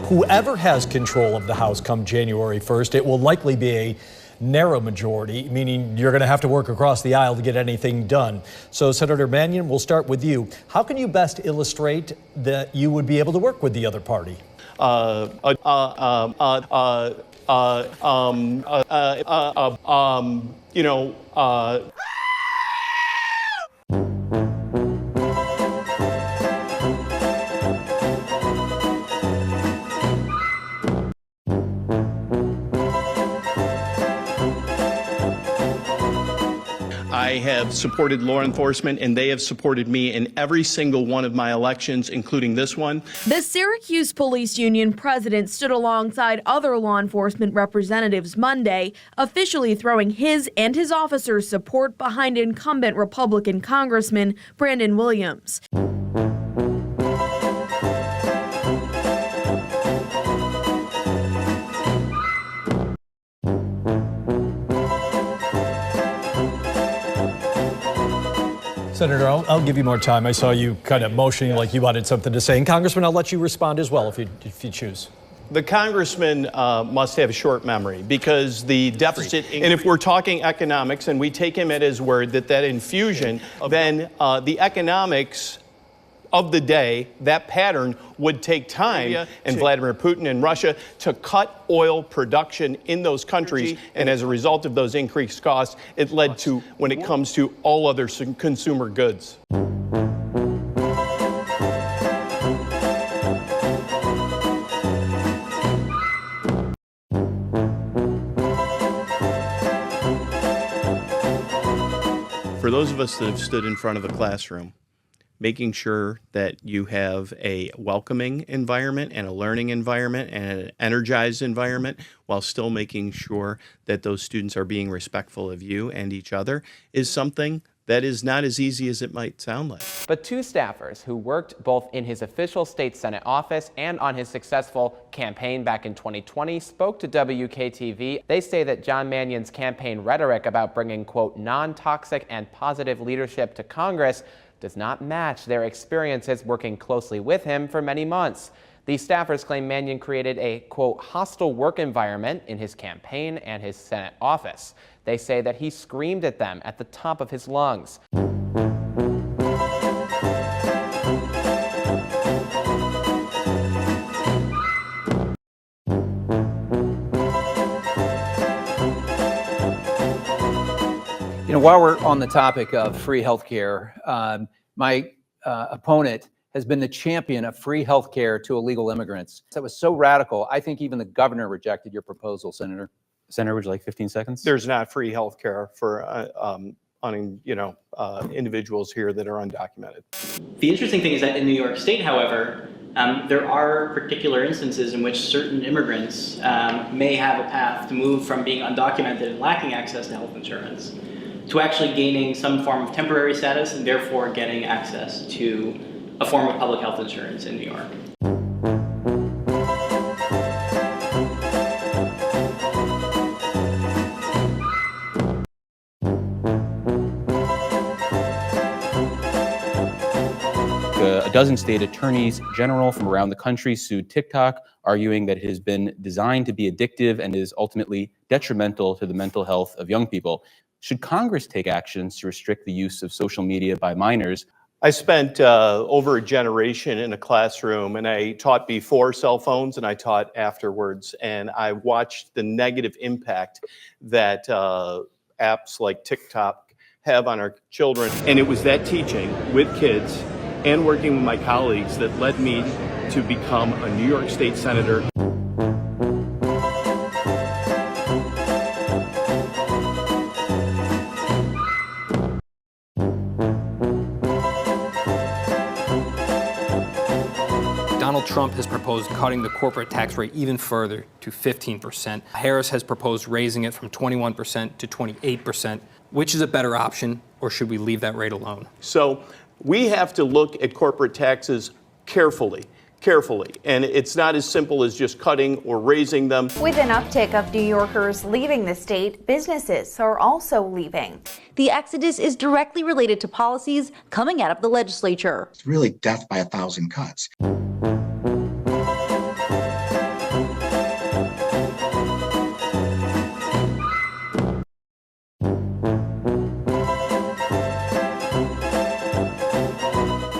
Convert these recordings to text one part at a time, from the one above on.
whoever has control of the House come January 1st, it will likely be a narrow majority, meaning you're going to have to work across the aisle to get anything done. So, Senator Mannion, we'll start with you. How can you best illustrate that you would be able to work with the other party? I have supported law enforcement, and they have supported me in every single one of my elections, including this one. The Syracuse Police Union president stood alongside other law enforcement representatives Monday, officially throwing his and his officers' support behind incumbent Republican Congressman Brandon Williams. Senator, I'll give you more time. I saw you kind of motioning like you wanted something to say. And Congressman, I'll let you respond as well if you choose. The congressman must have a short memory because the deficit, and if we're talking economics and we take him at his word that infusion, then the economics of the day, that pattern would take time, and Vladimir Putin and Russia to cut oil production in those countries. And as a result of those increased costs, it led to, when it comes to all other consumer goods. For those of us that have stood in front of a classroom, making sure that you have a welcoming environment and a learning environment and an energized environment while still making sure that those students are being respectful of you and each other is something that is not as easy as it might sound like. But two staffers who worked both in his official state Senate office and on his successful campaign back in 2020 spoke to WKTV. They say that John Mannion's campaign rhetoric about bringing, quote, non-toxic and positive leadership to Congress does not match their experiences working closely with him for many months. These staffers claim Mannion created a, quote, hostile work environment in his campaign and his Senate office. They say that he screamed at them at the top of his lungs. You know, while we're on the topic of free healthcare, my opponent has been the champion of free healthcare to illegal immigrants. That was so radical. I think even the governor rejected your proposal, Senator. Senator, would you like 15 seconds? There's not free health care for individuals here that are undocumented. The interesting thing is that in New York State, however, there are particular instances in which certain immigrants may have a path to move from being undocumented and lacking access to health insurance to actually gaining some form of temporary status and therefore getting access to a form of public health insurance in New York. A dozen state attorneys general from around the country sued TikTok, arguing that it has been designed to be addictive and is ultimately detrimental to the mental health of young people. Should Congress take actions to restrict the use of social media by minors? I spent over a generation in a classroom, and I taught before cell phones and I taught afterwards, and I watched the negative impact that apps like TikTok have on our children. And it was that teaching with kids and working with my colleagues that led me to become a New York State Senator. Donald Trump has proposed cutting the corporate tax rate even further to 15%. Harris has proposed raising it from 21% to 28%. Which is a better option, or should we leave that rate alone? So we have to look at corporate taxes carefully. And it's not as simple as just cutting or raising them. With an uptick of New Yorkers leaving the state, businesses are also leaving. The exodus is directly related to policies coming out of the legislature. It's really death by 1,000 cuts.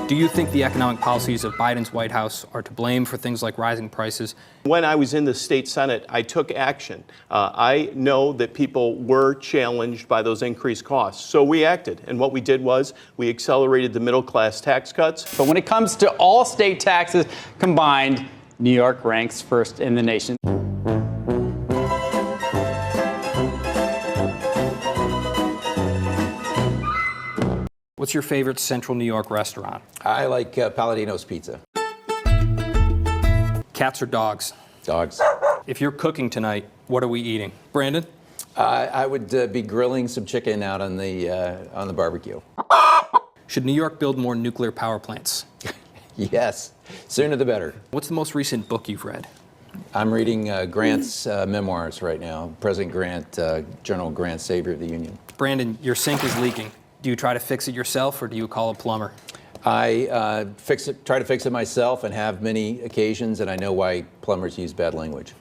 Do you think the economic policies of Biden's White House are to blame for things like rising prices? When I was in the state Senate, I took action. I know that people were challenged by those increased costs, so we acted. And what we did was we accelerated the middle class tax cuts. But when it comes to all state taxes combined, New York ranks first in the nation. What's your favorite Central New York restaurant? I like Palladino's Pizza. Cats or dogs? Dogs. If you're cooking tonight, what are we eating? Brandon? I would be grilling some chicken out on the barbecue. Should New York build more nuclear power plants? Yes, sooner the better. What's the most recent book you've read? I'm reading Grant's memoirs right now. President Grant, General Grant, Savior of the Union. Brandon, your sink is leaking. Do you try to fix it yourself or do you call a plumber? I try to fix it myself and have many occasions, and I know why plumbers use bad language.